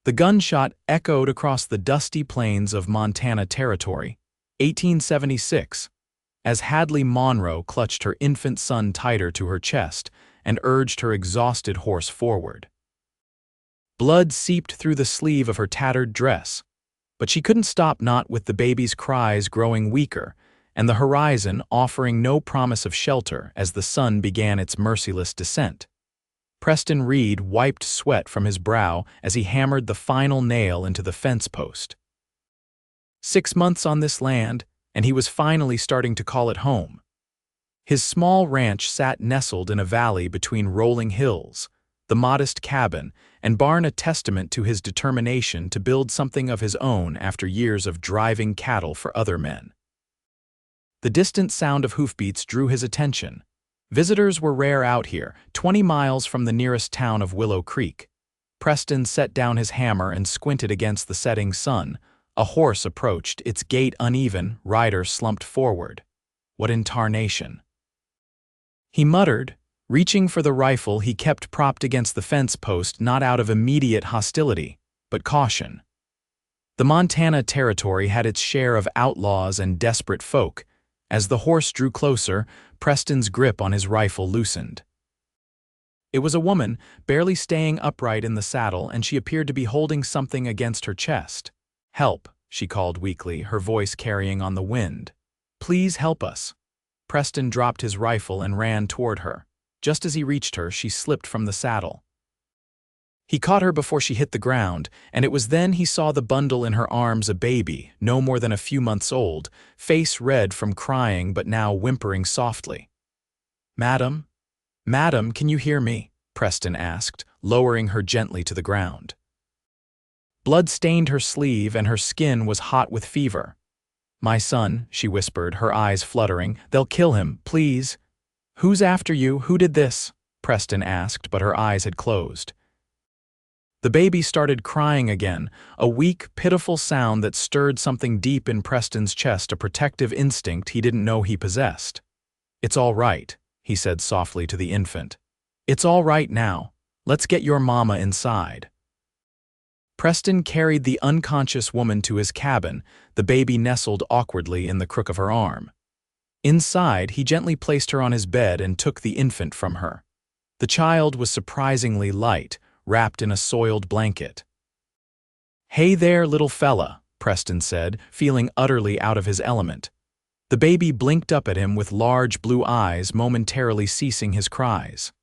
The gunshot echoed across the dusty plains of Montana Territory, 1876, as Hadley Monroe clutched her infant son tighter to her chest and urged her exhausted horse forward. Blood seeped through the sleeve of her tattered dress, but she couldn't stop, not with the baby's cries growing weaker and the horizon offering no promise of shelter as the sun began its merciless descent. Preston Reed wiped sweat from his brow as he hammered the final nail into the fence post. 6 months on this land, and he was finally starting to call it home. His small ranch sat nestled in a valley between rolling hills, the modest cabin and barn a testament to his determination to build something of his own after years of driving cattle for other men. The distant sound of hoofbeats drew his attention. Visitors were rare out here, 20 miles from the nearest town of Willow Creek. Preston set down his hammer and squinted against the setting sun. A horse approached, its gait uneven, rider slumped forward. What in tarnation? He muttered, reaching for the rifle he kept propped against the fence post, not out of immediate hostility, but caution. The Montana Territory had its share of outlaws and desperate folk. As the horse drew closer, Preston's grip on his rifle loosened. It was a woman, barely staying upright in the saddle, and she appeared to be holding something against her chest. "Help," she called weakly, her voice carrying on the wind. "Please help us." Preston dropped his rifle and ran toward her. Just as he reached her, she slipped from the saddle. He caught her before she hit the ground, and it was then he saw the bundle in her arms, a baby, no more than a few months old, face red from crying but now whimpering softly. "Madam? Madam, can you hear me?" Preston asked, lowering her gently to the ground. Blood stained her sleeve and her skin was hot with fever. "My son," she whispered, her eyes fluttering. "They'll kill him, please." "Who's after you? Who did this?" Preston asked, but her eyes had closed. The baby started crying again, a weak, pitiful sound that stirred something deep in Preston's chest, a protective instinct he didn't know he possessed. "It's all right," he said softly to the infant. "It's all right now. Let's get your mama inside." Preston carried the unconscious woman to his cabin, the baby nestled awkwardly in the crook of her arm. Inside, he gently placed her on his bed and took the infant from her. The child was surprisingly light, wrapped in a soiled blanket. "Hey there, little fella," Preston said, feeling utterly out of his element. The baby blinked up at him with large blue eyes, momentarily ceasing his cries.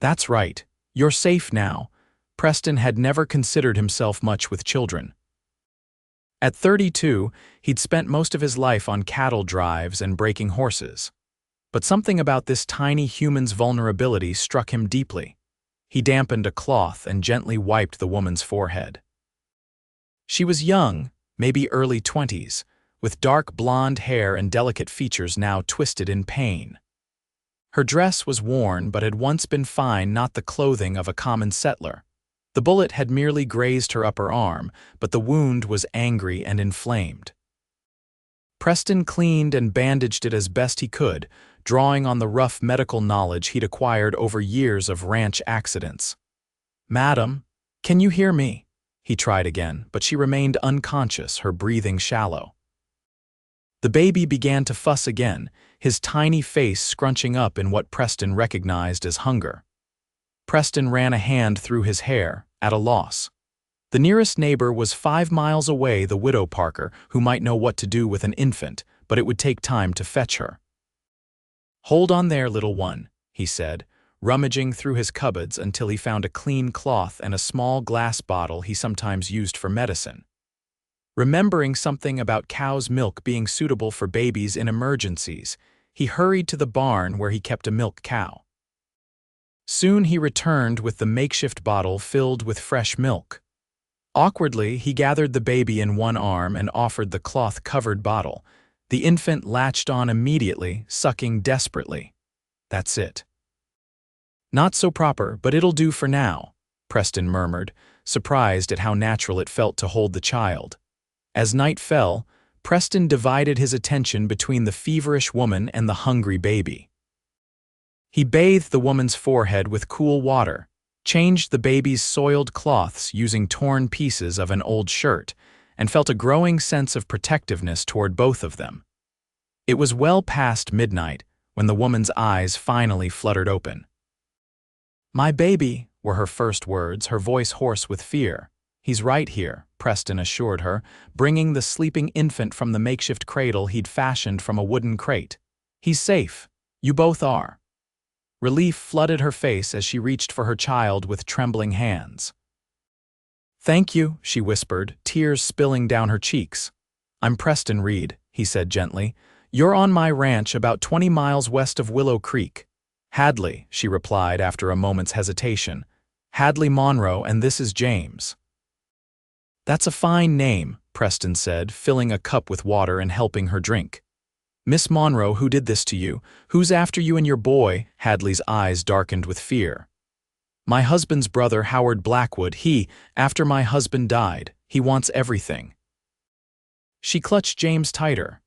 "That's right. You're safe now." Preston had never considered himself much with children. At 32, he'd spent most of his life on cattle drives and breaking horses. But something about this tiny human's vulnerability struck him deeply. He dampened a cloth and gently wiped the woman's forehead. She was young, maybe early 20s, with dark blonde hair and delicate features now twisted in pain. Her dress was worn but had once been fine, not the clothing of a common settler. The bullet had merely grazed her upper arm, but the wound was angry and inflamed. Preston cleaned and bandaged it as best he could, drawing on the rough medical knowledge he'd acquired over years of ranch accidents. "Madam, can you hear me?" He tried again, but she remained unconscious, her breathing shallow. The baby began to fuss again, his tiny face scrunching up in what Preston recognized as hunger. Preston ran a hand through his hair, at a loss. The nearest neighbor was 5 miles away, the widow Parker, who might know what to do with an infant, but it would take time to fetch her. "Hold on there, little one," he said, rummaging through his cupboards until he found a clean cloth and a small glass bottle he sometimes used for medicine. Remembering something about cow's milk being suitable for babies in emergencies, he hurried to the barn where he kept a milk cow. Soon he returned with the makeshift bottle filled with fresh milk. Awkwardly, he gathered the baby in one arm and offered the cloth-covered bottle. The infant latched on immediately, sucking desperately. "That's it." "Not so proper, but it'll do for now," Preston murmured, surprised at how natural it felt to hold the child. As night fell, Preston divided his attention between the feverish woman and the hungry baby. He bathed the woman's forehead with cool water, changed the baby's soiled cloths using torn pieces of an old shirt, and felt a growing sense of protectiveness toward both of them. It was well past midnight when the woman's eyes finally fluttered open. "My baby," were her first words, her voice hoarse with fear. "He's right here," Preston assured her, bringing the sleeping infant from the makeshift cradle he'd fashioned from a wooden crate. "He's safe. You both are." Relief flooded her face as she reached for her child with trembling hands. "Thank you," she whispered, tears spilling down her cheeks. "I'm Preston Reed," he said gently. "You're on my ranch about 20 miles west of Willow Creek." "Hadley," she replied after a moment's hesitation. "Hadley Monroe, and this is James." "That's a fine name," Preston said, filling a cup with water and helping her drink. "Miss Monroe, who did this to you? Who's after you and your boy?" Hadley's eyes darkened with fear. "My husband's brother, Howard Blackwood. After my husband died, he wants everything." She clutched James tighter.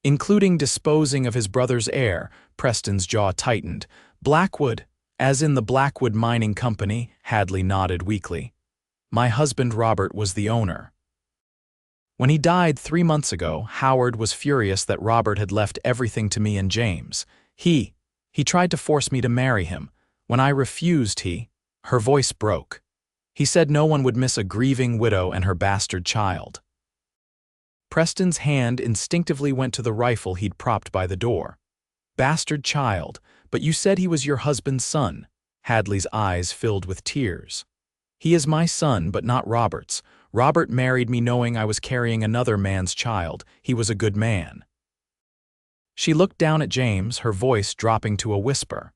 "Including disposing of his brother's heir," Preston's jaw tightened. "Blackwood, as in the Blackwood Mining Company," Hadley nodded weakly. "My husband Robert was the owner. When he died 3 months ago, Howard was furious that Robert had left everything to me and James. He tried to force me to marry him. When I refused, her voice broke. He said no one would miss a grieving widow and her bastard child." Preston's hand instinctively went to the rifle he'd propped by the door. "Bastard child, but you said he was your husband's son." Hadley's eyes filled with tears. "He is my son, but not Robert's. Robert married me knowing I was carrying another man's child. He was a good man." She looked down at James, her voice dropping to a whisper.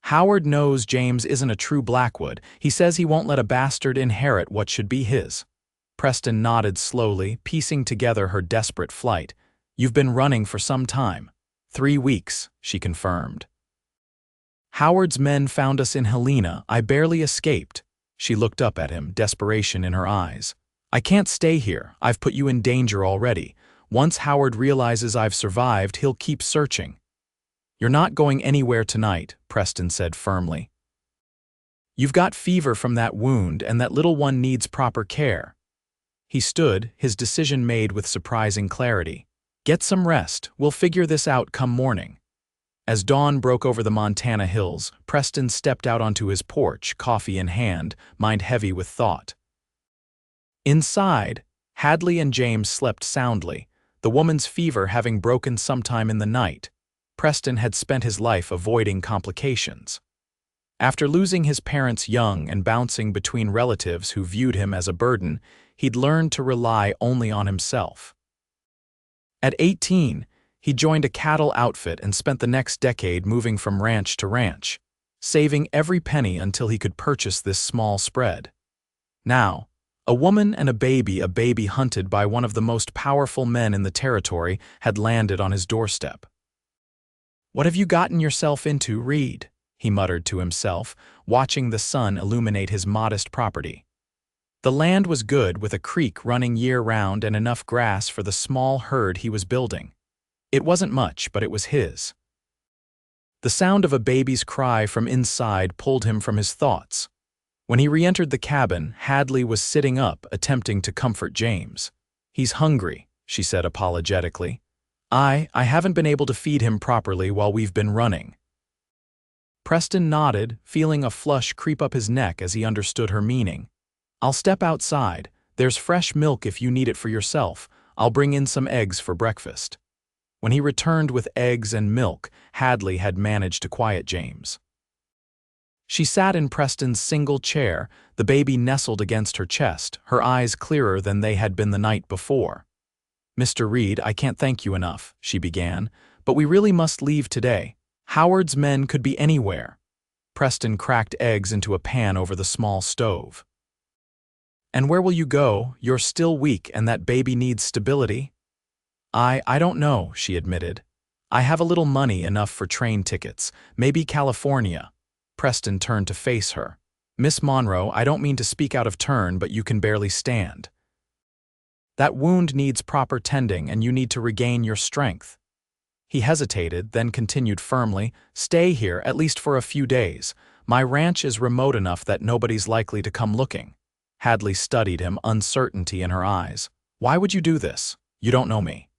"Howard knows James isn't a true Blackwood. He says he won't let a bastard inherit what should be his." Preston nodded slowly, piecing together her desperate flight. "You've been running for some time." 3 weeks, she confirmed. "Howard's men found us in Helena. I barely escaped." She looked up at him, desperation in her eyes. "I can't stay here. I've put you in danger already. Once Howard realizes I've survived, he'll keep searching." "You're not going anywhere tonight," Preston said firmly. "You've got fever from that wound, and that little one needs proper care." He stood, his decision made with surprising clarity. "Get some rest. We'll figure this out come morning." As dawn broke over the Montana hills, Preston stepped out onto his porch, coffee in hand, mind heavy with thought. Inside, Hadley and James slept soundly, the woman's fever having broken sometime in the night. Preston had spent his life avoiding complications. After losing his parents young and bouncing between relatives who viewed him as a burden, he'd learned to rely only on himself. At 18, he joined a cattle outfit and spent the next decade moving from ranch to ranch, saving every penny until he could purchase this small spread. Now, a woman and a baby hunted by one of the most powerful men in the territory, had landed on his doorstep. "What have you gotten yourself into, Reed?" he muttered to himself, watching the sun illuminate his modest property. The land was good, with a creek running year-round and enough grass for the small herd he was building. It wasn't much, but it was his. The sound of a baby's cry from inside pulled him from his thoughts. When he re-entered the cabin, Hadley was sitting up, attempting to comfort James. "He's hungry," she said apologetically. I haven't been able to feed him properly while we've been running." Preston nodded, feeling a flush creep up his neck as he understood her meaning. "I'll step outside. There's fresh milk if you need it for yourself. I'll bring in some eggs for breakfast." When he returned with eggs and milk, Hadley had managed to quiet James. She sat in Preston's single chair, the baby nestled against her chest, her eyes clearer than they had been the night before. "Mr. Reed, I can't thank you enough," she began, "but we really must leave today. Howard's men could be anywhere." Preston cracked eggs into a pan over the small stove. "And where will you go? You're still weak and that baby needs stability." I don't know," she admitted. "I have a little money, enough for train tickets, maybe California." Preston turned to face her. "Miss Monroe, I don't mean to speak out of turn, but you can barely stand. That wound needs proper tending and you need to regain your strength." He hesitated, then continued firmly, "Stay here, at least for a few days. My ranch is remote enough that nobody's likely to come looking. Hadley studied him, uncertainty in her eyes. Why would you do this? You don't know me.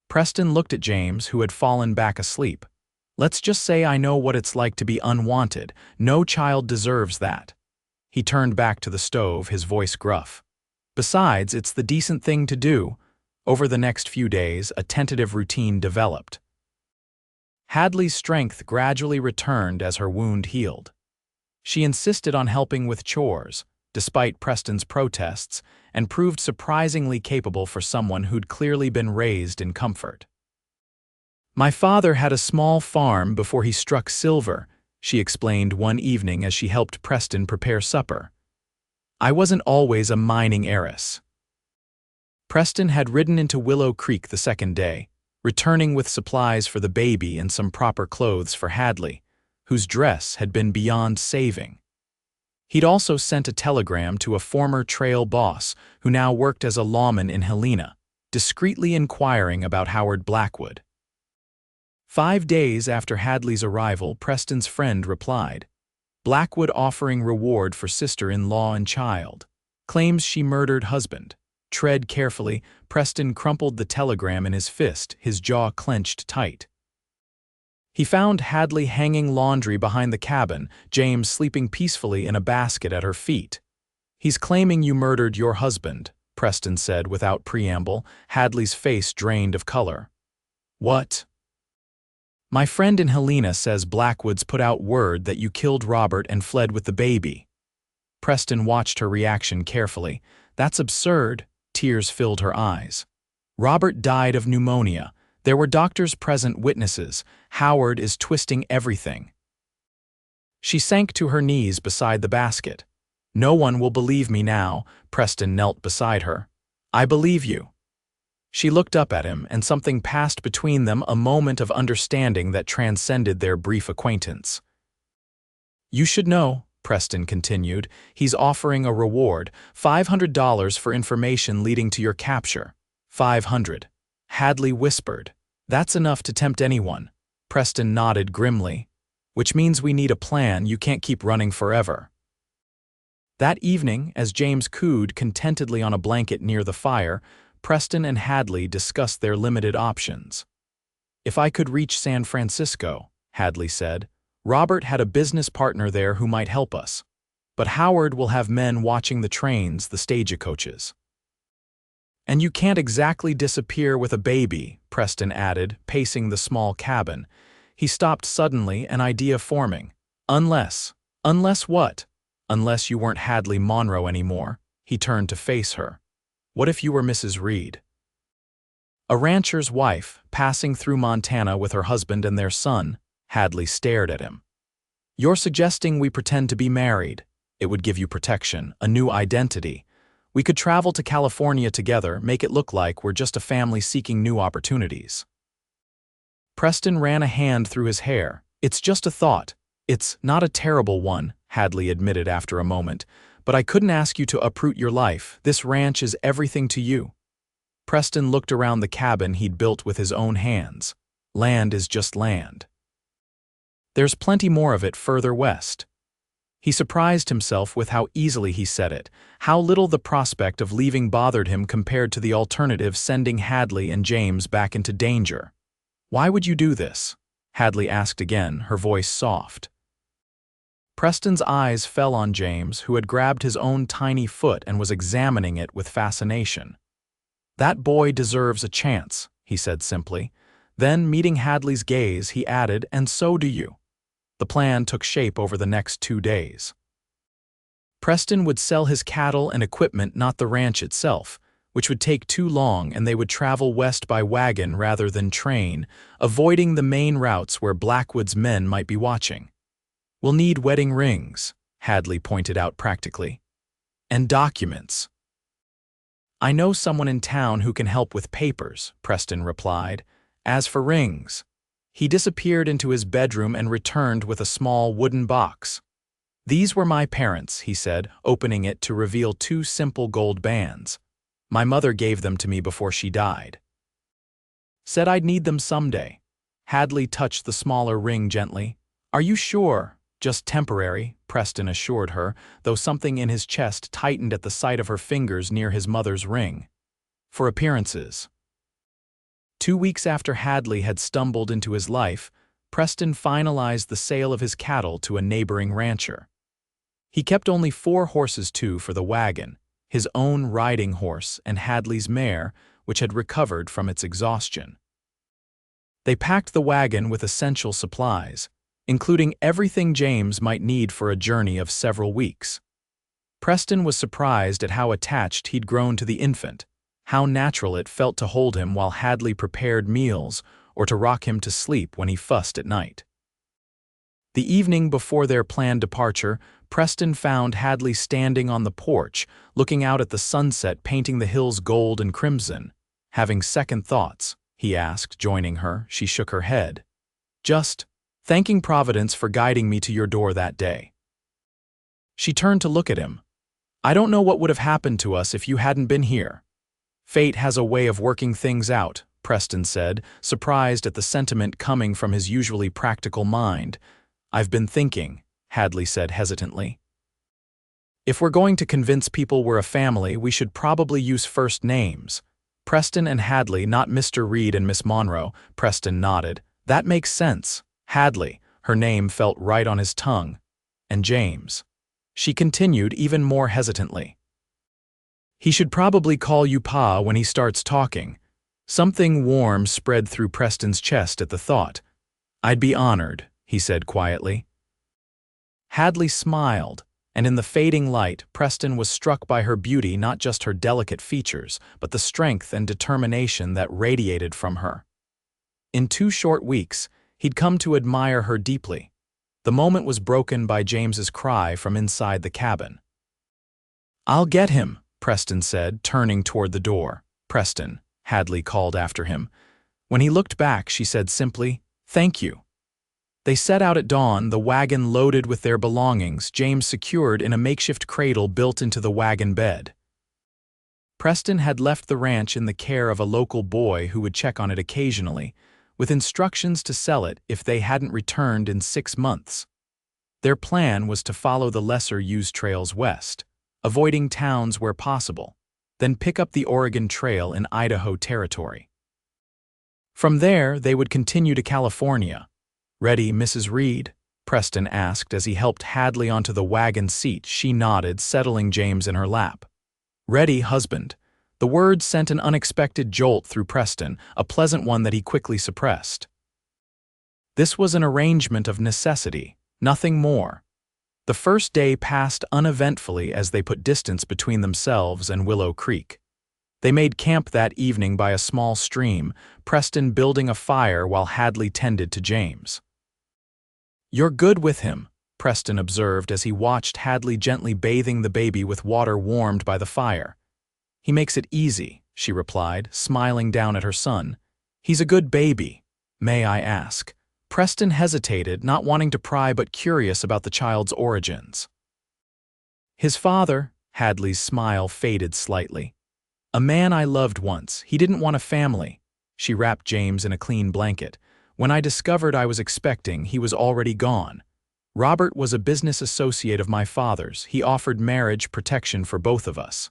Preston looked at James, who had fallen back asleep. Let's just say I know what it's like to be unwanted. No child deserves that. He turned back to the stove, his voice gruff. Besides, it's the decent thing to do. Over the next few days, a tentative routine developed. Hadley's strength gradually returned as her wound healed. She insisted on helping with chores, despite Preston's protests, and proved surprisingly capable for someone who'd clearly been raised in comfort. My father had a small farm before he struck silver, she explained one evening as she helped Preston prepare supper. I wasn't always a mining heiress. Preston had ridden into Willow Creek the second day, returning with supplies for the baby and some proper clothes for Hadley, whose dress had been beyond saving. He'd also sent a telegram to a former trail boss who now worked as a lawman in Helena, discreetly inquiring about Howard Blackwood. 5 days after Hadley's arrival, Preston's friend replied, Blackwood offering reward for sister-in-law and child. Claims she murdered husband. Tread carefully. Preston crumpled the telegram in his fist, his jaw clenched tight. He found Hadley hanging laundry behind the cabin, James sleeping peacefully in a basket at her feet. He's claiming you murdered your husband, Preston said without preamble, Hadley's face drained of color. What? My friend in Helena says Blackwood's put out word that you killed Robert and fled with the baby. Preston watched her reaction carefully. That's absurd. Tears filled her eyes. Robert died of pneumonia. There were doctors present, witnesses. Howard is twisting everything. She sank to her knees beside the basket. No one will believe me now. Preston knelt beside her. I believe you. She looked up at him, and something passed between them, a moment of understanding that transcended their brief acquaintance. You should know, Preston continued. He's offering a reward, $500 for information leading to your capture. 500. Hadley whispered. That's enough to tempt anyone. Preston nodded grimly. Which means we need a plan. You can't keep running forever. That evening, as James cooed contentedly on a blanket near the fire, Preston and Hadley discussed their limited options. If I could reach San Francisco, Hadley said, Robert had a business partner there who might help us. But Howard will have men watching the trains, the stagecoaches. And you can't exactly disappear with a baby, Preston added, pacing the small cabin. He stopped suddenly, an idea forming. Unless what? Unless you weren't Hadley Monroe anymore. He turned to face her. What if you were Mrs. Reed? A rancher's wife, passing through Montana with her husband and their son. Hadley stared at him. You're suggesting we pretend to be married. It would give you protection, a new identity. We could travel to California together, make it look like we're just a family seeking new opportunities. Preston ran a hand through his hair. It's just a thought. It's not a terrible one, Hadley admitted after a moment, but I couldn't ask you to uproot your life. This ranch is everything to you. Preston looked around the cabin he'd built with his own hands. Land is just land. There's plenty more of it further west. He surprised himself with how easily he said it, how little the prospect of leaving bothered him compared to the alternative, sending Hadley and James back into danger. Why would you do this? Hadley asked again, her voice soft. Preston's eyes fell on James, who had grabbed his own tiny foot and was examining it with fascination. That boy deserves a chance, he said simply. Then, meeting Hadley's gaze, he added, and so do you. The plan took shape over the next 2 days. Preston would sell his cattle and equipment, not the ranch itself, which would take too long, and they would travel west by wagon rather than train, avoiding the main routes where Blackwood's men might be watching. We'll need wedding rings, Hadley pointed out practically. And documents. I know someone in town who can help with papers, Preston replied. As for rings, he disappeared into his bedroom and returned with a small wooden box. These were my parents, he said, opening it to reveal 2 simple gold bands. My mother gave them to me before she died. Said I'd need them someday. Hadley touched the smaller ring gently. Are you sure? Just temporary, Preston assured her, though something in his chest tightened at the sight of her fingers near his mother's ring. For appearances. 2 weeks after Hadley had stumbled into his life, Preston finalized the sale of his cattle to a neighboring rancher. He kept only 4 horses too for the wagon, his own riding horse and Hadley's mare, which had recovered from its exhaustion. They packed the wagon with essential supplies, including everything James might need for a journey of several weeks. Preston was surprised at how attached he'd grown to the infant, how natural it felt to hold him while Hadley prepared meals or to rock him to sleep when he fussed at night. The evening before their planned departure, Preston found Hadley standing on the porch, looking out at the sunset painting the hills gold and crimson. "Having second thoughts?" he asked, joining her. She shook her head. "Just thanking Providence for guiding me to your door that day." She turned to look at him. "I don't know what would have happened to us if you hadn't been here." "Fate has a way of working things out," Preston said, surprised at the sentiment coming from his usually practical mind. "I've been thinking," Hadley said hesitantly. "If we're going to convince people we're a family, we should probably use first names. Preston and Hadley, not Mr. Reed and Miss Monroe." Preston nodded. "That makes sense. Hadley," her name felt right on his tongue. "And James." She continued even more hesitantly. "He should probably call you Pa when he starts talking." Something warm spread through Preston's chest at the thought. "I'd be honored," he said quietly. Hadley smiled, and in the fading light, Preston was struck by her beauty, not just her delicate features, but the strength and determination that radiated from her. In 2 short weeks, he'd come to admire her deeply. The moment was broken by James's cry from inside the cabin. "I'll get him," Preston said, turning toward the door. "Preston," Hadley called after him. When he looked back, she said simply, "Thank you." They set out at dawn, the wagon loaded with their belongings, James secured in a makeshift cradle built into the wagon bed. Preston had left the ranch in the care of a local boy who would check on it occasionally, with instructions to sell it if they hadn't returned in 6 months. Their plan was to follow the lesser-used trails west, avoiding towns where possible, then pick up the Oregon Trail in Idaho Territory. From there, they would continue to California. "Ready, Mrs. Reed?" Preston asked as he helped Hadley onto the wagon seat. She nodded, settling James in her lap. "Ready, husband." The word sent an unexpected jolt through Preston, a pleasant one that he quickly suppressed. This was an arrangement of necessity, nothing more. The first day passed uneventfully as they put distance between themselves and Willow Creek. They made camp that evening by a small stream, Preston building a fire while Hadley tended to James. "You're good with him," Preston observed as he watched Hadley gently bathing the baby with water warmed by the fire. "He makes it easy," she replied, smiling down at her son. "He's a good baby. May I ask?" Preston hesitated, not wanting to pry but curious about the child's origins. "His father," Hadley's smile faded slightly. "A man I loved once. He didn't want a family." She wrapped James in a clean blanket. "When I discovered I was expecting, he was already gone. Robert was a business associate of my father's. He offered marriage protection for both of us."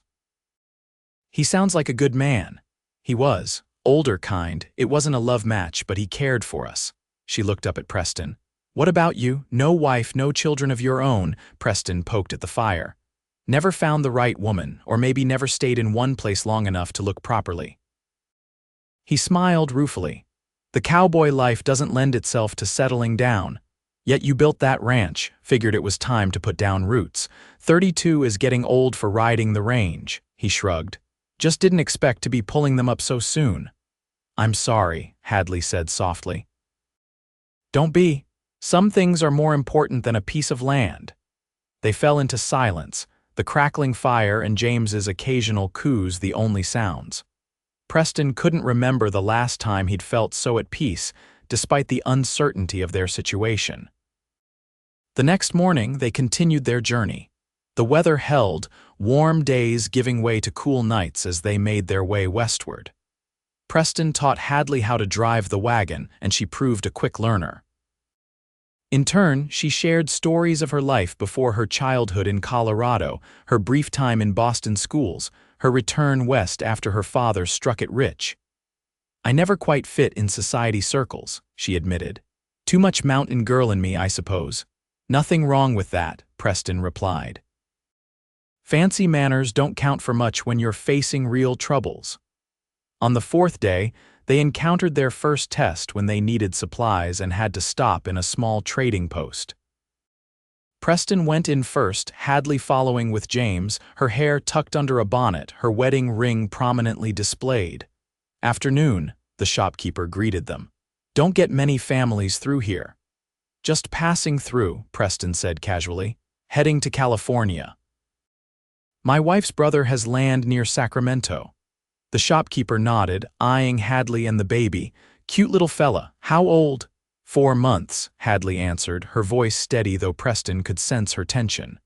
"He sounds like a good man." "He was. Older kind. It wasn't a love match, but he cared for us." She looked up at Preston. "What about you? No wife, no children of your own?" Preston poked at the fire. "Never found the right woman, or maybe never stayed in one place long enough to look properly." He smiled ruefully. "The cowboy life doesn't lend itself to settling down. Yet you built that ranch, figured it was time to put down roots. 32 is getting old for riding the range," he shrugged. "Just didn't expect to be pulling them up so soon." "I'm sorry," Hadley said softly. "Don't be. Some things are more important than a piece of land." They fell into silence, the crackling fire and James's occasional coos the only sounds. Preston couldn't remember the last time he'd felt so at peace, despite the uncertainty of their situation. The next morning, they continued their journey. The weather held, warm days giving way to cool nights as they made their way westward. Preston taught Hadley how to drive the wagon, and she proved a quick learner. In turn, she shared stories of her life before her childhood in Colorado, her brief time in Boston schools, her return west after her father struck it rich. "I never quite fit in society circles," she admitted. "Too much mountain girl in me, I suppose." "Nothing wrong with that," Preston replied. "Fancy manners don't count for much when you're facing real troubles." On the fourth day, they encountered their first test when they needed supplies and had to stop in a small trading post. Preston went in first, Hadley following with James, her hair tucked under a bonnet, her wedding ring prominently displayed. "Afternoon," the shopkeeper greeted them. "Don't get many families through here." "Just passing through," Preston said casually. "Heading to California." "My wife's brother has land near Sacramento." The shopkeeper nodded, eyeing Hadley and the baby. "Cute little fella. How old?" "4 months," Hadley answered, her voice steady though Preston could sense her tension.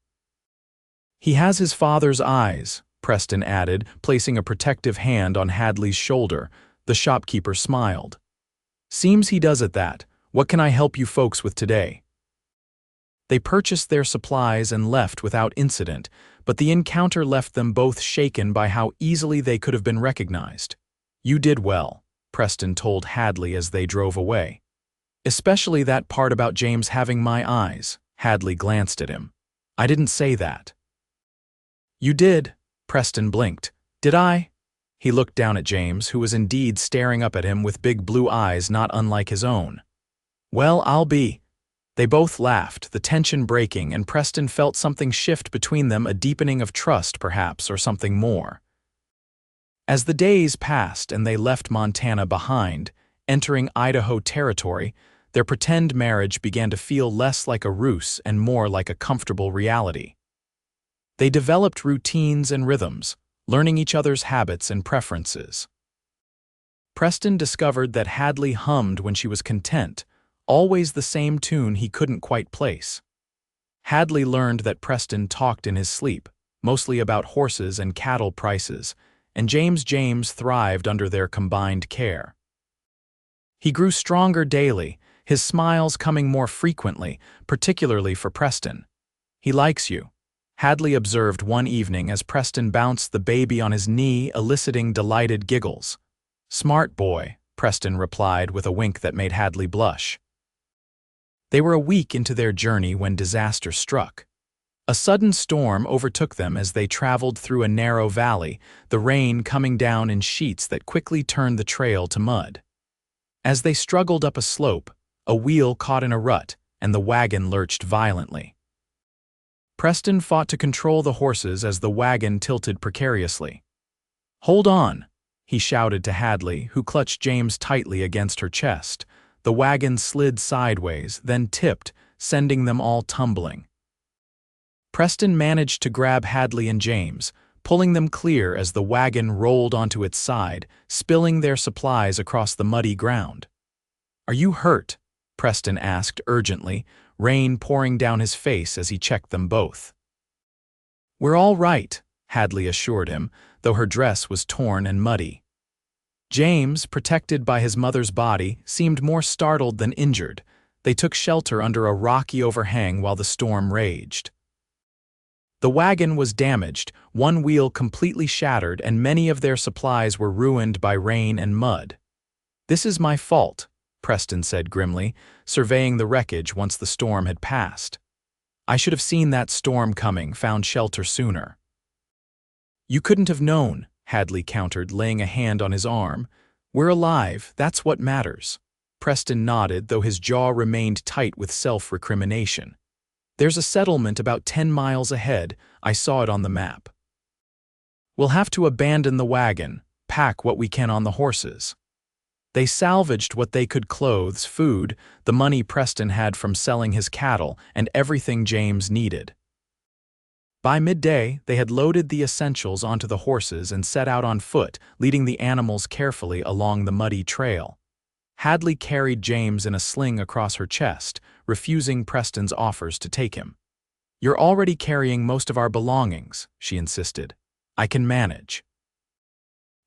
"He has his father's eyes," Preston added, placing a protective hand on Hadley's shoulder. The shopkeeper smiled. "Seems he does at that. What can I help you folks with today?" They purchased their supplies and left without incident, but the encounter left them both shaken by how easily they could have been recognized. "You did well," Preston told Hadley as they drove away. "Especially that part about James having my eyes." Hadley glanced at him. "I didn't say that." "You did," Preston blinked. "Did I?" He looked down at James, who was indeed staring up at him with big blue eyes not unlike his own. "Well, I'll be." They both laughed, the tension breaking, and Preston felt something shift between them, a deepening of trust, perhaps, or something more. As the days passed and they left Montana behind, entering Idaho territory, their pretend marriage began to feel less like a ruse and more like a comfortable reality. They developed routines and rhythms, learning each other's habits and preferences. Preston discovered that Hadley hummed when she was content, always the same tune he couldn't quite place. Hadley learned that Preston talked in his sleep, mostly about horses and cattle prices, and James thrived under their combined care. He grew stronger daily, his smiles coming more frequently, particularly for Preston. "He likes you," Hadley observed one evening as Preston bounced the baby on his knee, eliciting delighted giggles. "Smart boy," Preston replied with a wink that made Hadley blush. They were a week into their journey when disaster struck. A sudden storm overtook them as they traveled through a narrow valley, the rain coming down in sheets that quickly turned the trail to mud. As they struggled up a slope, a wheel caught in a rut, and the wagon lurched violently. Preston fought to control the horses as the wagon tilted precariously. "Hold on," he shouted to Hadley, who clutched James tightly against her chest. The wagon slid sideways, then tipped, sending them all tumbling. Preston managed to grab Hadley and James, pulling them clear as the wagon rolled onto its side, spilling their supplies across the muddy ground. "Are you hurt?" Preston asked urgently, rain pouring down his face as he checked them both. "We're all right," Hadley assured him, though her dress was torn and muddy. James, protected by his mother's body, seemed more startled than injured. They took shelter under a rocky overhang while the storm raged. The wagon was damaged, one wheel completely shattered, and many of their supplies were ruined by rain and mud. "This is my fault," Preston said grimly, surveying the wreckage once the storm had passed. "I should have seen that storm coming, found shelter sooner." "You couldn't have known," Hadley countered, laying a hand on his arm. "We're alive, that's what matters." Preston nodded, though his jaw remained tight with self-recrimination. "There's a settlement about 10 miles ahead. I saw it on the map. We'll have to abandon the wagon, pack what we can on the horses." They salvaged what they could: clothes, food, the money Preston had from selling his cattle, and everything James needed. By midday, they had loaded the essentials onto the horses and set out on foot, leading the animals carefully along the muddy trail. Hadley carried James in a sling across her chest, refusing Preston's offers to take him. "You're already carrying most of our belongings," she insisted. "I can manage."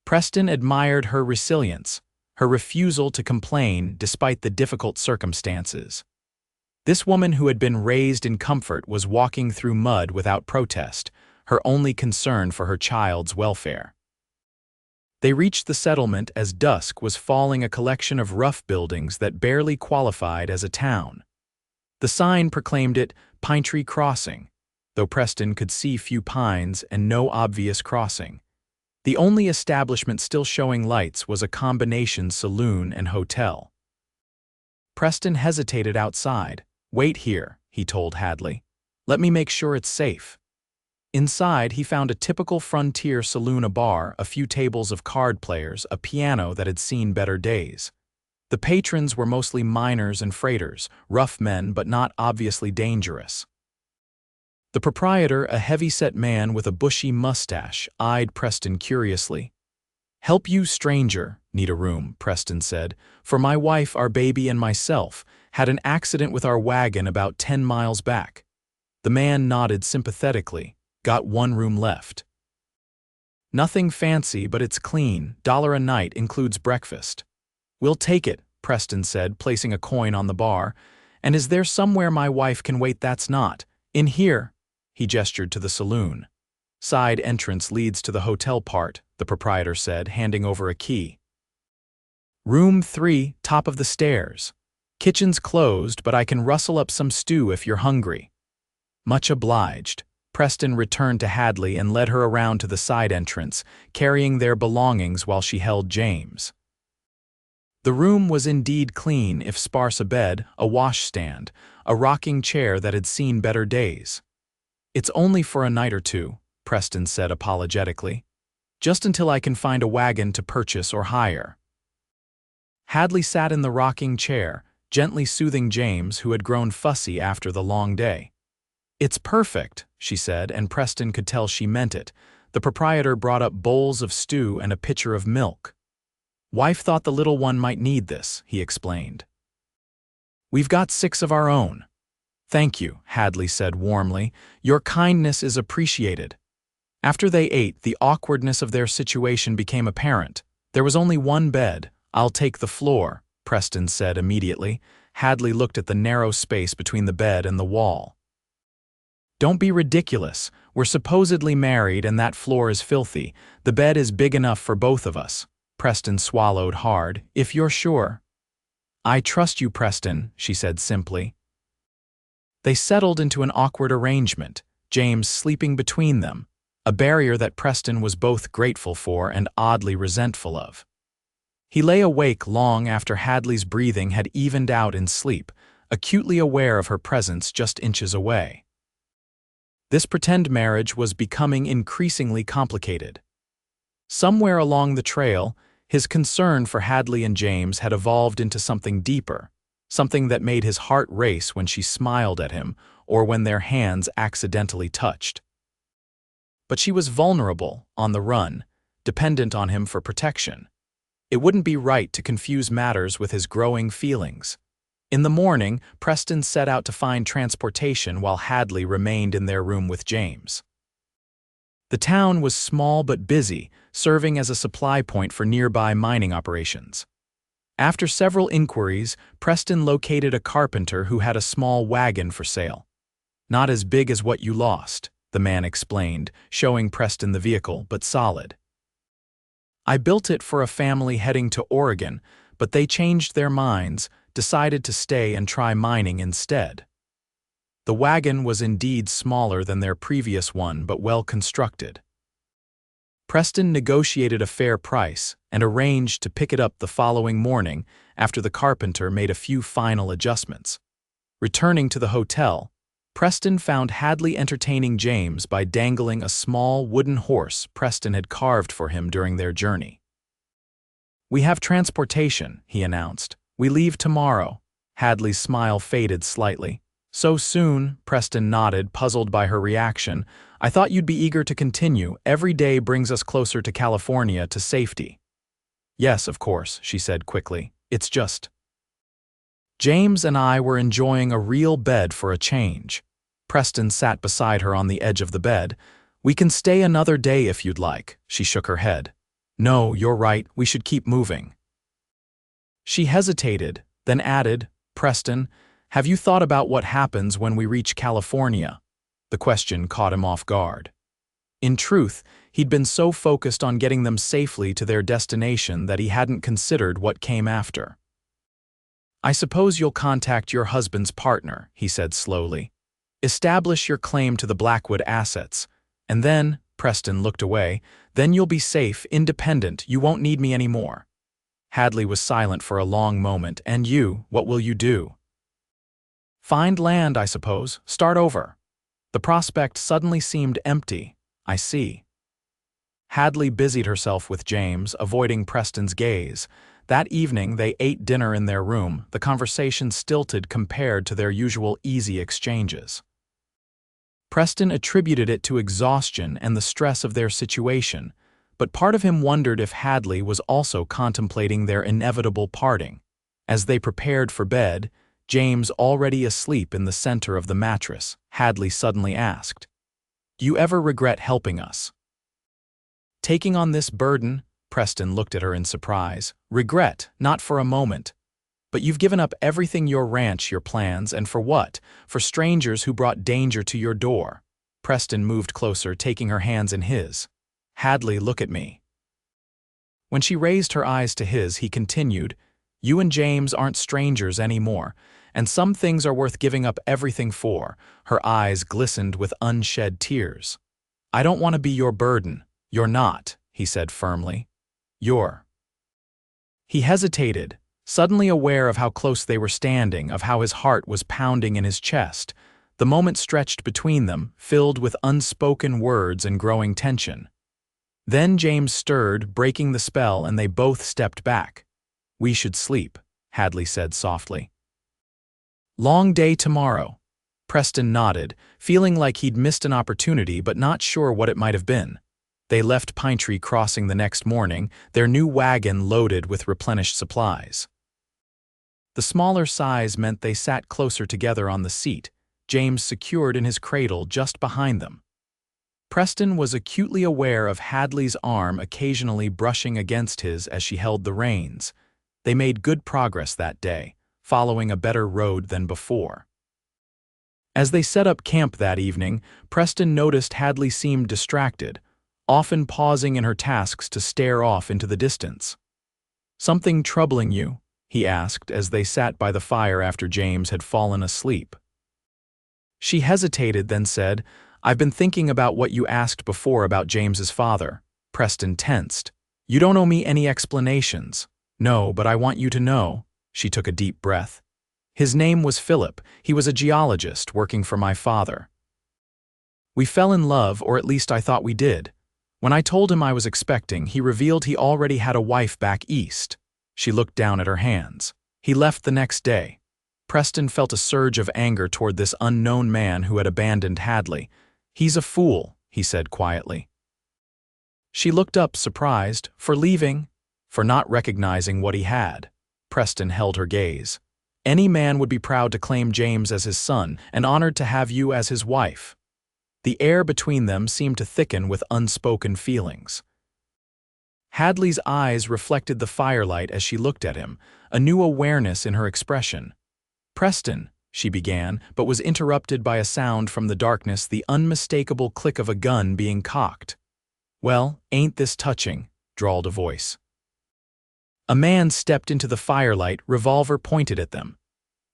Preston admired her resilience, her refusal to complain despite the difficult circumstances. This woman who had been raised in comfort was walking through mud without protest, her only concern for her child's welfare. They reached the settlement as dusk was falling, a collection of rough buildings that barely qualified as a town. The sign proclaimed it Pine Tree Crossing, though Preston could see few pines and no obvious crossing. The only establishment still showing lights was a combination saloon and hotel. Preston hesitated outside. "Wait here," he told Hadley. "Let me make sure it's safe." Inside, he found a typical frontier saloon, a bar, a few tables of card players, a piano that had seen better days. The patrons were mostly miners and freighters, rough men but not obviously dangerous. The proprietor, a heavy-set man with a bushy mustache, eyed Preston curiously. "Help you, stranger, need a room," Preston said. "For my wife, our baby, and myself had an accident with our wagon about 10 miles back." The man nodded sympathetically. "Got one room left." "Nothing fancy, but it's clean. $1 a night, includes breakfast." "We'll take it," Preston said, placing a coin on the bar. "And is there somewhere my wife can wait?" "That's not. In here." He gestured to the saloon. "Side entrance leads to the hotel part," the proprietor said, handing over a key. "Room 3, top of the stairs. Kitchen's closed, but I can rustle up some stew if you're hungry." "Much obliged." Preston returned to Hadley and led her around to the side entrance, carrying their belongings while she held James. The room was indeed clean, if sparse: a bed, a washstand, a rocking chair that had seen better days. "It's only for a night or two," Preston said apologetically. "Just until I can find a wagon to purchase or hire." Hadley sat in the rocking chair, gently soothing James, who had grown fussy after the long day. "It's perfect," she said, and Preston could tell she meant it. The proprietor brought up bowls of stew and a pitcher of milk. "Wife thought the little one might need this," he explained. "We've got 6 of our own." "Thank you," Hadley said warmly. "Your kindness is appreciated." After they ate, the awkwardness of their situation became apparent. There was only one bed. "I'll take the floor," Preston said immediately. Hadley looked at the narrow space between the bed and the wall. "Don't be ridiculous. We're supposedly married and that floor is filthy. The bed is big enough for both of us." Preston swallowed hard. "If you're sure." "I trust you, Preston," she said simply. They settled into an awkward arrangement, James sleeping between them, a barrier that Preston was both grateful for and oddly resentful of. He lay awake long after Hadley's breathing had evened out in sleep, acutely aware of her presence just inches away. This pretend marriage was becoming increasingly complicated. Somewhere along the trail, his concern for Hadley and James had evolved into something deeper, something that made his heart race when she smiled at him or when their hands accidentally touched. But she was vulnerable, on the run, dependent on him for protection. It wouldn't be right to confuse matters with his growing feelings. In the morning, Preston set out to find transportation while Hadley remained in their room with James. The town was small but busy, serving as a supply point for nearby mining operations. After several inquiries, Preston located a carpenter who had a small wagon for sale. "Not as big as what you lost," the man explained, showing Preston the vehicle, "but solid. I built it for a family heading to Oregon, but they changed their minds, decided to stay and try mining instead." The wagon was indeed smaller than their previous one, but well constructed. Preston negotiated a fair price and arranged to pick it up the following morning after the carpenter made a few final adjustments. Returning to the hotel, Preston found Hadley entertaining James by dangling a small wooden horse Preston had carved for him during their journey. "We have transportation," he announced. "We leave tomorrow." Hadley's smile faded slightly. "So soon?" Preston nodded, puzzled by her reaction. "I thought you'd be eager to continue. Every day brings us closer to California, to safety." "Yes, of course," she said quickly. "It's just—" James and I were enjoying a real bed for a change. Preston sat beside her on the edge of the bed. "We can stay another day if you'd like." She shook her head. "No, you're right. We should keep moving." She hesitated, then added, "Preston, Have you thought about what happens when we reach California? The question caught him off guard. In truth, he'd been so focused on getting them safely to their destination that he hadn't considered what came after. I suppose you'll contact your husband's partner, he said slowly. Establish your claim to the Blackwood assets, and then, Preston looked away, then you'll be safe, independent, you won't need me anymore. Hadley was silent for a long moment. And you, what will you do? Find land, I suppose, start over. The prospect suddenly seemed empty. I see. Hadley busied herself with James, avoiding Preston's gaze. That evening they ate dinner in their room, the conversation stilted compared to their usual easy exchanges. Preston attributed it to exhaustion and the stress of their situation, but part of him wondered if Hadley was also contemplating their inevitable parting. As they prepared for bed, James already asleep in the center of the mattress, Hadley suddenly asked, "Do you ever regret helping us?" Taking on this burden, Preston looked at her in surprise. Regret, not for a moment. But you've given up everything, your ranch, your plans, and for what? For strangers who brought danger to your door. Preston moved closer, taking her hands in his. Hadley, look at me. When she raised her eyes to his, he continued, You and James aren't strangers anymore, and some things are worth giving up everything for. Her eyes glistened with unshed tears. I don't want to be your burden. You're not, he said firmly. You're. He hesitated, suddenly aware of how close they were standing, of how his heart was pounding in his chest. The moment stretched between them, filled with unspoken words and growing tension. Then James stirred, breaking the spell, and they both stepped back. We should sleep, Hadley said softly. Long day tomorrow. Preston nodded, feeling like he'd missed an opportunity but not sure what it might have been. They left Pine Tree Crossing the next morning, their new wagon loaded with replenished supplies. The smaller size meant they sat closer together on the seat, James secured in his cradle just behind them. Preston was acutely aware of Hadley's arm occasionally brushing against his as she held the reins. They made good progress that day, following a better road than before. As they set up camp that evening, Preston noticed Hadley seemed distracted, often pausing in her tasks to stare off into the distance. Something troubling you? He asked as they sat by the fire after James had fallen asleep. She hesitated, then said, I've been thinking about what you asked before about James's father. Preston tensed. You don't owe me any explanations. No, but I want you to know. She took a deep breath. His name was Philip. He was a geologist working for my father. We fell in love, or at least I thought we did. When I told him I was expecting, he revealed he already had a wife back east. She looked down at her hands. He left the next day. Preston felt a surge of anger toward this unknown man who had abandoned Hadley. He's a fool, he said quietly. She looked up, surprised. For leaving? For not recognizing what he had. Preston held her gaze. Any man would be proud to claim James as his son and honored to have you as his wife. The air between them seemed to thicken with unspoken feelings. Hadley's eyes reflected the firelight as she looked at him, a new awareness in her expression. Preston, she began, but was interrupted by a sound from the darkness, the unmistakable click of a gun being cocked. Well, ain't this touching, drawled a voice. A man stepped into the firelight, revolver pointed at them.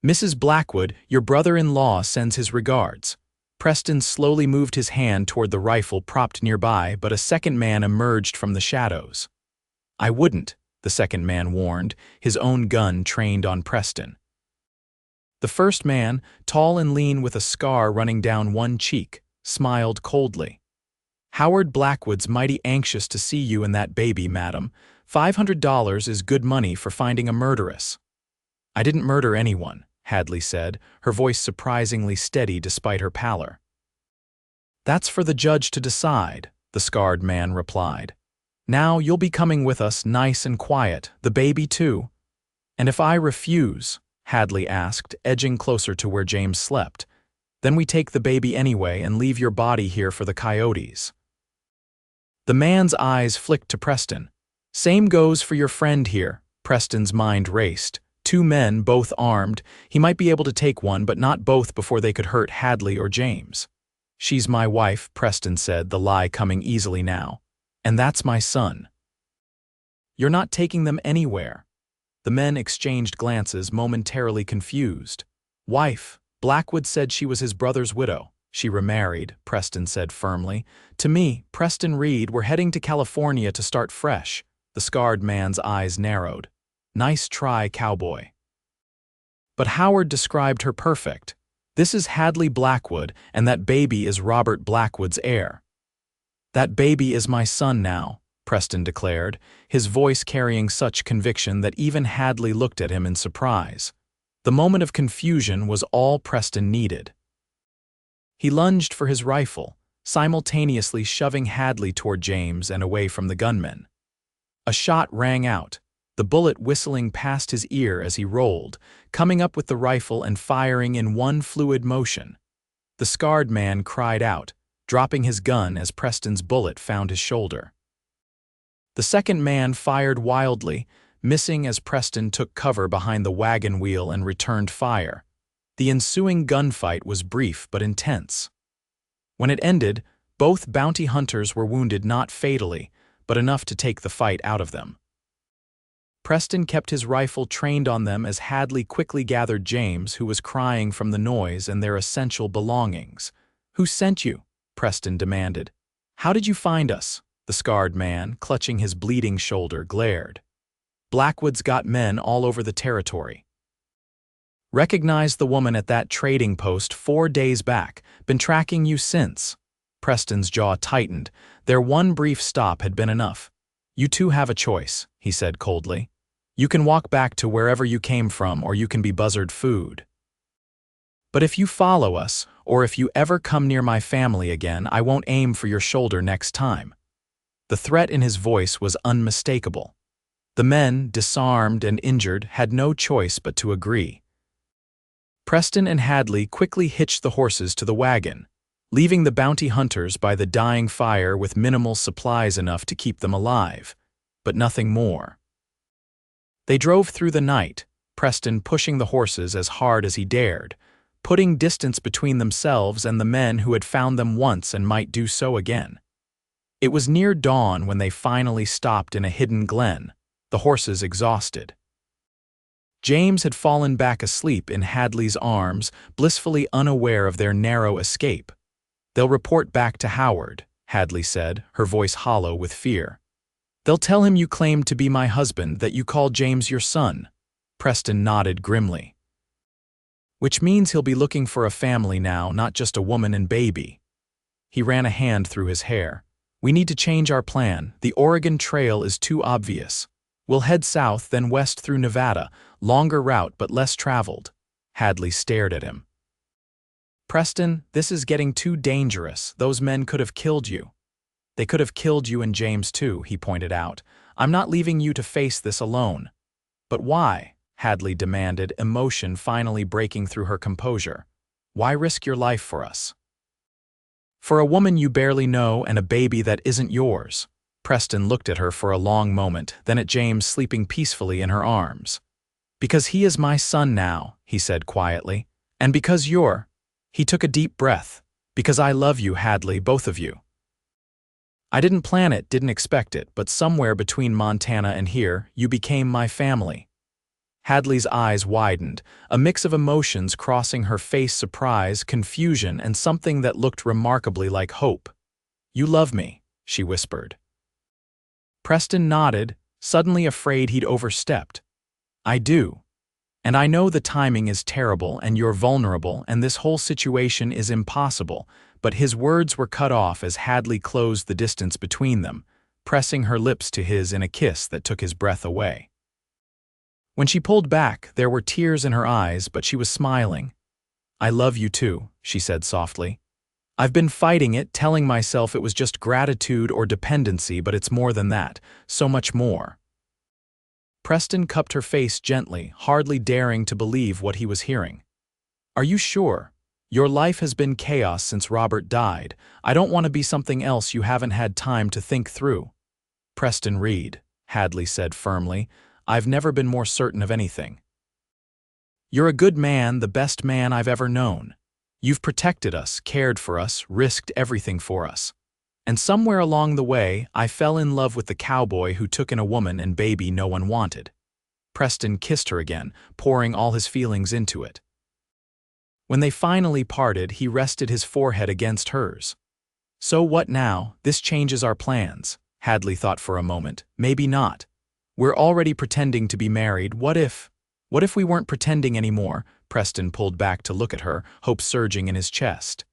Mrs. Blackwood, your brother-in-law sends his regards. Preston slowly moved his hand toward the rifle propped nearby, but a second man emerged from the shadows. I wouldn't, the second man warned, his own gun trained on Preston. The first man, tall and lean with a scar running down one cheek, smiled coldly. Howard Blackwood's mighty anxious to see you and that baby, madam. $500 is good money for finding a murderess. I didn't murder anyone, Hadley said, her voice surprisingly steady despite her pallor. That's for the judge to decide, the scarred man replied. Now you'll be coming with us nice and quiet, the baby too. And if I refuse, Hadley asked, edging closer to where James slept, then we take the baby anyway and leave your body here for the coyotes. The man's eyes flicked to Preston. Same goes for your friend here, Preston's mind raced. 2 men, both armed. He might be able to take one, but not both before they could hurt Hadley or James. "She's my wife," Preston said, the lie coming easily now. "And that's my son." "You're not taking them anywhere." The men exchanged glances, momentarily confused. "Wife. Blackwood said she was his brother's widow. She remarried," Preston said firmly. "To me, Preston Reed, we're heading to California to start fresh." The scarred man's eyes narrowed. "Nice try, Cowboy." But Howard described her perfect. "This is Hadley Blackwood, and that baby is Robert Blackwood's heir." "That baby is my son now," Preston declared, his voice carrying such conviction that even Hadley looked at him in surprise. The moment of confusion was all Preston needed. He lunged for his rifle, simultaneously shoving Hadley toward James and away from the gunmen. A shot rang out, the bullet whistling past his ear as he rolled, coming up with the rifle and firing in one fluid motion. The scarred man cried out, dropping his gun as Preston's bullet found his shoulder. The second man fired wildly, missing as Preston took cover behind the wagon wheel and returned fire. The ensuing gunfight was brief but intense. When it ended, both bounty hunters were wounded not fatally, but enough to take the fight out of them. Preston kept his rifle trained on them as Hadley quickly gathered James, who was crying from the noise and their essential belongings. "Who sent you?" Preston demanded. "How did you find us?" The scarred man, clutching his bleeding shoulder, glared. "Blackwood's got men all over the territory. Recognized the woman at that trading post 4 days back. Been tracking you since." Preston's jaw tightened. Their one brief stop had been enough. "You two have a choice," he said coldly. "You can walk back to wherever you came from, or you can be buzzard food. But if you follow us, or if you ever come near my family again, I won't aim for your shoulder next time." The threat in his voice was unmistakable. The men, disarmed and injured, had no choice but to agree. Preston and Hadley quickly hitched the horses to the wagon, leaving the bounty hunters by the dying fire with minimal supplies enough to keep them alive, but nothing more. They drove through the night, Preston pushing the horses as hard as he dared, putting distance between themselves and the men who had found them once and might do so again. It was near dawn when they finally stopped in a hidden glen, the horses exhausted. James had fallen back asleep in Hadley's arms, blissfully unaware of their narrow escape. "They'll report back to Howard," Hadley said, her voice hollow with fear. "They'll tell him you claimed to be my husband, that you called James your son." Preston nodded grimly. "Which means he'll be looking for a family now, not just a woman and baby." He ran a hand through his hair. "We need to change our plan. The Oregon Trail is too obvious. We'll head south, then west through Nevada, longer route but less traveled." Hadley stared at him. "Preston, this is getting too dangerous. Those men could have killed you." "They could have killed you and James too," he pointed out. "I'm not leaving you to face this alone." "But why?" Hadley demanded, emotion finally breaking through her composure. "Why risk your life for us?" "For a woman you barely know and a baby that isn't yours." Preston looked at her for a long moment, then at James sleeping peacefully in her arms. "Because he is my son now," he said quietly. "And because you're—" He took a deep breath. "Because I love you, Hadley, both of you. I didn't plan it, didn't expect it, but somewhere between Montana and here, you became my family." Hadley's eyes widened, a mix of emotions crossing her face: surprise, confusion, and something that looked remarkably like hope. "You love me," she whispered. Preston nodded, suddenly afraid he'd overstepped. "I do. And I know the timing is terrible and you're vulnerable and this whole situation is impossible," but his words were cut off as Hadley closed the distance between them, pressing her lips to his in a kiss that took his breath away. When she pulled back, there were tears in her eyes, but she was smiling. "I love you too," she said softly. "I've been fighting it, telling myself it was just gratitude or dependency, but it's more than that, so much more." Preston cupped her face gently, hardly daring to believe what he was hearing. "Are you sure? Your life has been chaos since Robert died. I don't want to be something else you haven't had time to think through." "Preston Reed," Hadley said firmly, "I've never been more certain of anything." You're a good man, the best man I've ever known. You've protected us, cared for us, risked everything for us. And somewhere along the way, I fell in love with the cowboy who took in a woman and baby no one wanted." Preston kissed her again, pouring all his feelings into it. When they finally parted, he rested his forehead against hers. "So what now? This changes our plans." Hadley thought for a moment. "Maybe not. We're already pretending to be married. What if we weren't pretending anymore?" Preston pulled back to look at her, hope surging in his chest.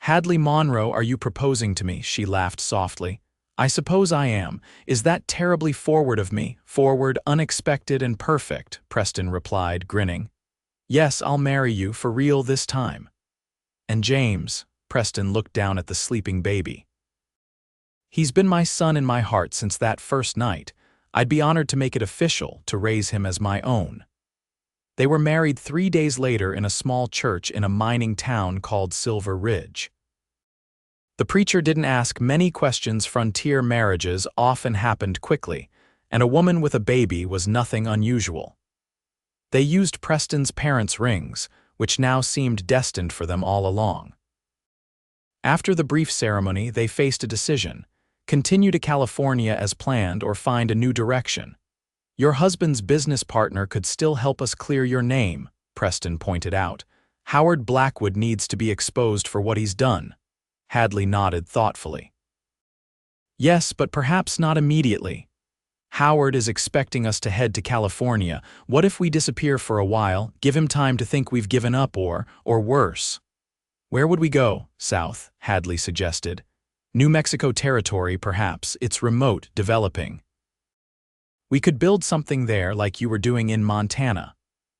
"Hadley Monroe, are you proposing to me?" She laughed softly. "I suppose I am. Is that terribly forward of me? Forward, unexpected, and perfect," Preston replied, grinning. "Yes, I'll marry you, for real this time." "And James," Preston looked down at the sleeping baby. "He's been my son in my heart since that first night. I'd be honored to make it official, to raise him as my own." They were married 3 days later in a small church in a mining town called Silver Ridge. The preacher didn't ask many questions. Frontier marriages often happened quickly, and a woman with a baby was nothing unusual. They used Preston's parents' rings, which now seemed destined for them all along. After the brief ceremony, they faced a decision: continue to California as planned or find a new direction. "Your husband's business partner could still help us clear your name," Preston pointed out. "Howard Blackwood needs to be exposed for what he's done." Hadley nodded thoughtfully. "Yes, but perhaps not immediately. Howard is expecting us to head to California. What if we disappear for a while, give him time to think we've given up or worse?" "Where would we go?" "South," Hadley suggested. "New Mexico territory, perhaps. It's remote, developing. We could build something there like you were doing in Montana."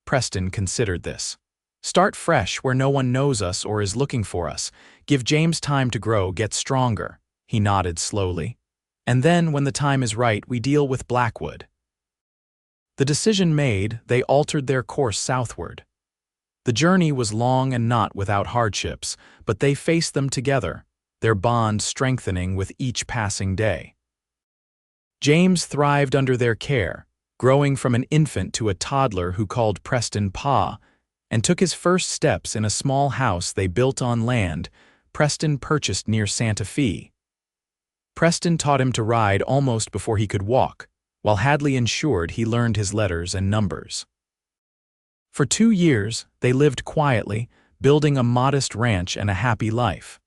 Preston considered this. "Start fresh where no one knows us or is looking for us. Give James time to grow, get stronger." He nodded slowly. "And then, when the time is right, we deal with Blackwood." The decision made, they altered their course southward. The journey was long and not without hardships, but they faced them together, their bond strengthening with each passing day. James thrived under their care, growing from an infant to a toddler who called Preston Pa, and took his first steps in a small house they built on land Preston purchased near Santa Fe. Preston taught him to ride almost before he could walk, while Hadley ensured he learned his letters and numbers. For 2 years, they lived quietly, building a modest ranch and a happy life.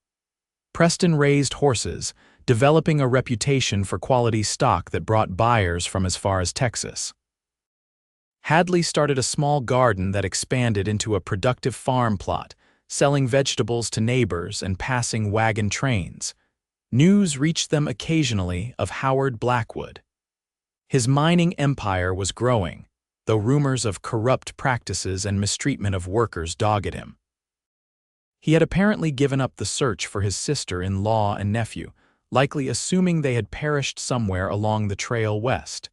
Preston raised horses, developing a reputation for quality stock that brought buyers from as far as Texas. Hadley started a small garden that expanded into a productive farm plot, selling vegetables to neighbors and passing wagon trains. News reached them occasionally of Howard Blackwood. His mining empire was growing, though rumors of corrupt practices and mistreatment of workers dogged him. He had apparently given up the search for his sister-in-law and nephew, likely assuming they had perished somewhere along the trail west.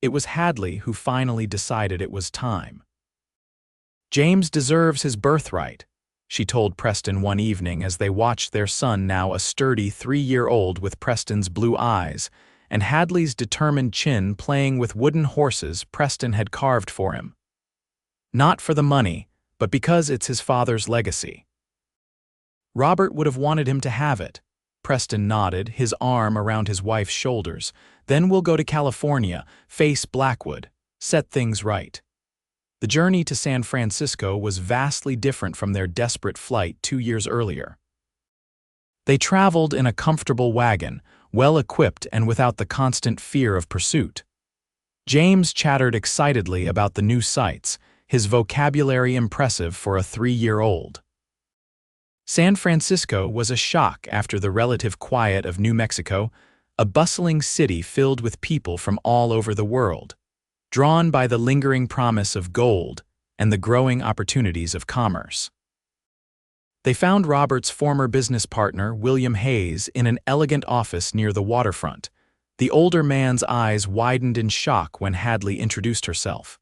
It was Hadley who finally decided it was time. "James deserves his birthright," she told Preston one evening as they watched their son, now a sturdy 3-year-old with Preston's blue eyes and Hadley's determined chin, playing with wooden horses Preston had carved for him. "Not for the money, but because it's his father's legacy." "Robert would have wanted him to have it." Preston nodded, his arm around his wife's shoulders. "Then we'll go to California, face Blackwood, set things right." The journey to San Francisco was vastly different from their desperate flight 2 years earlier. They traveled in a comfortable wagon, well-equipped and without the constant fear of pursuit. James chattered excitedly about the new sights, his vocabulary impressive for a 3-year-old. San Francisco was a shock after the relative quiet of New Mexico, a bustling city filled with people from all over the world, drawn by the lingering promise of gold and the growing opportunities of commerce. They found Robert's former business partner, William Hayes, in an elegant office near the waterfront. The older man's eyes widened in shock when Hadley introduced herself.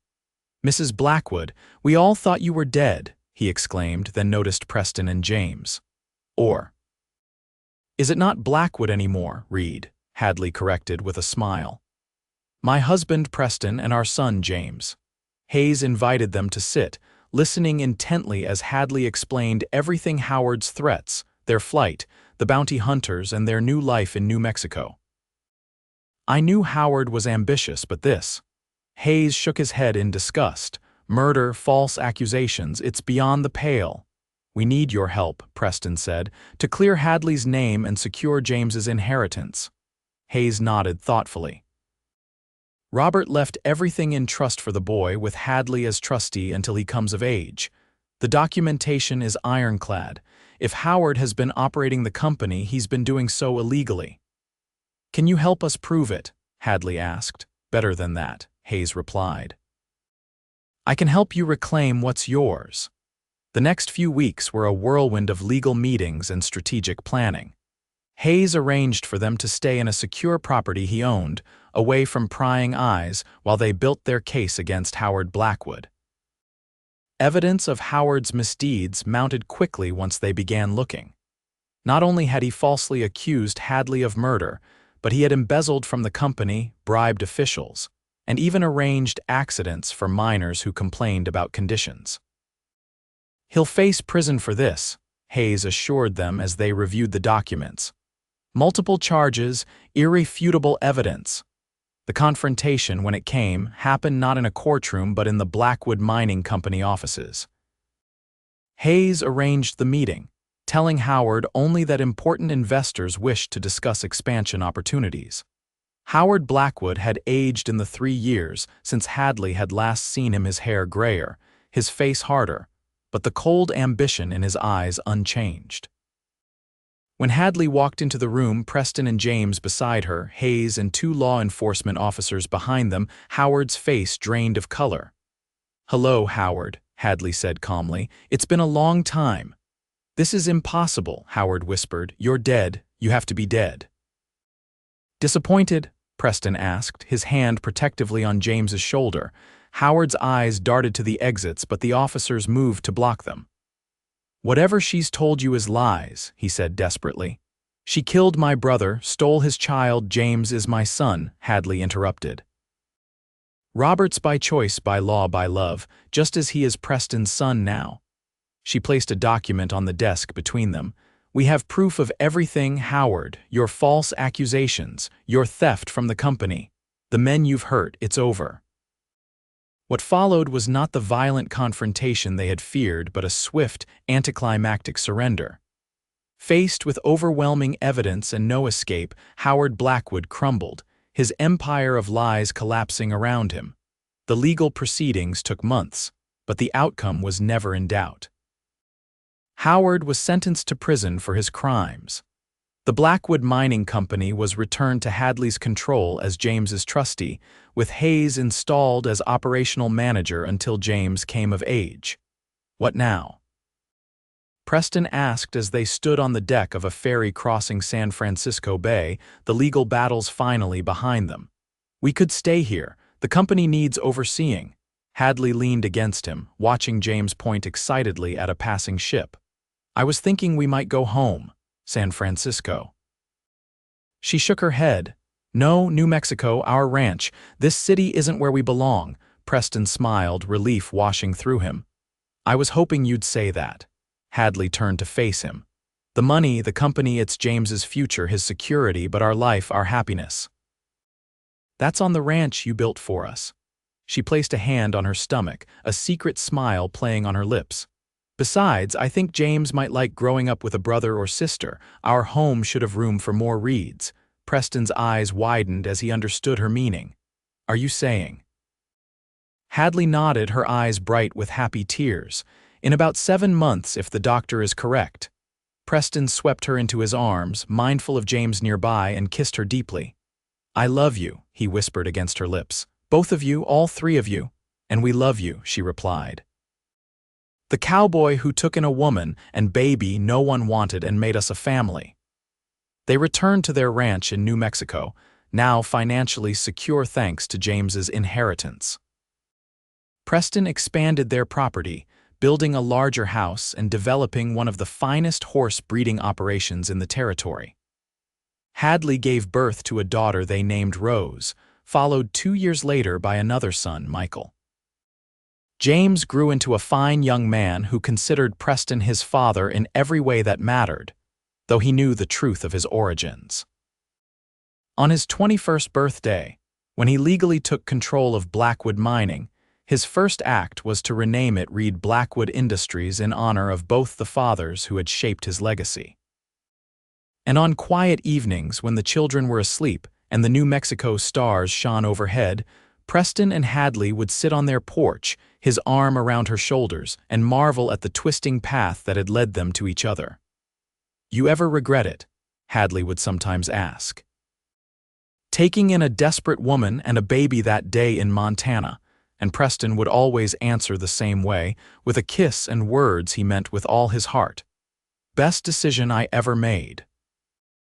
"Mrs. Blackwood, we all thought you were dead," he exclaimed, then noticed Preston and James. "Or is it not Blackwood anymore, Reed?" Hadley corrected with a smile. "My husband, Preston, and our son, James." Hayes invited them to sit, listening intently as Hadley explained everything: Howard's threats, their flight, the bounty hunters, and their new life in New Mexico. "I knew Howard was ambitious, but this—" Hayes shook his head in disgust. "Murder, false accusations, it's beyond the pale." "We need your help," Preston said, "to clear Hadley's name and secure James's inheritance." Hayes nodded thoughtfully. "Robert left everything in trust for the boy, with Hadley as trustee until he comes of age. The documentation is ironclad. If Howard has been operating the company, he's been doing so illegally." "Can you help us prove it?" Hadley asked. "Better than that," Hayes replied. "I can help you reclaim what's yours." The next few weeks were a whirlwind of legal meetings and strategic planning. Hayes arranged for them to stay in a secure property he owned, away from prying eyes, while they built their case against Howard Blackwood. Evidence of Howard's misdeeds mounted quickly once they began looking. Not only had he falsely accused Hadley of murder, but he had embezzled from the company, bribed officials, and even arranged accidents for miners who complained about conditions. "He'll face prison for this," Hayes assured them as they reviewed the documents. "Multiple charges, irrefutable evidence." The confrontation, when it came, happened not in a courtroom but in the Blackwood Mining Company offices. Hayes arranged the meeting, telling Howard only that important investors wished to discuss expansion opportunities. Howard Blackwood had aged in the 3 years since Hadley had last seen him, his hair grayer, his face harder, but the cold ambition in his eyes unchanged. When Hadley walked into the room, Preston and James beside her, Hayes and 2 law enforcement officers behind them, Howard's face drained of color. "Hello, Howard," Hadley said calmly. "It's been a long time." "This is impossible," Howard whispered. "You're dead. You have to be dead." "Disappointed?" Preston asked, his hand protectively on James's shoulder. Howard's eyes darted to the exits, but the officers moved to block them. "Whatever she's told you is lies," he said desperately. "She killed my brother, stole his child. James is my son," Hadley interrupted. "Robert's by choice, by law, by love, just as he is Preston's son now." She placed a document on the desk between them. "We have proof of everything, Howard, your false accusations, your theft from the company. The men you've hurt, it's over." What followed was not the violent confrontation they had feared, but a swift, anticlimactic surrender. Faced with overwhelming evidence and no escape, Howard Blackwood crumbled, his empire of lies collapsing around him. The legal proceedings took months, but the outcome was never in doubt. Howard was sentenced to prison for his crimes. The Blackwood Mining Company was returned to Hadley's control as James's trustee, with Hayes installed as operational manager until James came of age. "What now?" Preston asked as they stood on the deck of a ferry crossing San Francisco Bay, the legal battles finally behind them. "We could stay here. The company needs overseeing." Hadley leaned against him, watching James point excitedly at a passing ship. "I was thinking we might go home. San Francisco." She shook her head. "No, New Mexico, our ranch. This city isn't where we belong." Preston smiled, relief washing through him. "I was hoping you'd say that." Hadley turned to face him. "The money, the company, it's James's future, his security, but our life, our happiness. That's on the ranch you built for us." She placed a hand on her stomach, a secret smile playing on her lips. "Besides, I think James might like growing up with a brother or sister. Our home should have room for more Reeds." Preston's eyes widened as he understood her meaning. "Are you saying?" Hadley nodded, her eyes bright with happy tears. "In about 7 months, if the doctor is correct." Preston swept her into his arms, mindful of James nearby, and kissed her deeply. "I love you," he whispered against her lips. "Both of you, all 3 of you." "And we love you," she replied. "The cowboy who took in a woman and baby no one wanted and made us a family." They returned to their ranch in New Mexico, now financially secure thanks to James's inheritance. Preston expanded their property, building a larger house and developing one of the finest horse breeding operations in the territory. Hadley gave birth to a daughter they named Rose, followed 2 years later by another son, Michael. James grew into a fine young man who considered Preston his father in every way that mattered, though he knew the truth of his origins. On his 21st birthday, when he legally took control of Blackwood Mining, his first act was to rename it Reed Blackwood Industries in honor of both the fathers who had shaped his legacy. And on quiet evenings when the children were asleep and the New Mexico stars shone overhead, Preston and Hadley would sit on their porch, his arm around her shoulders, and marvel at the twisting path that had led them to each other. "You ever regret it?" Hadley would sometimes ask. "Taking in a desperate woman and a baby that day in Montana," and Preston would always answer the same way, with a kiss and words he meant with all his heart. "Best decision I ever made."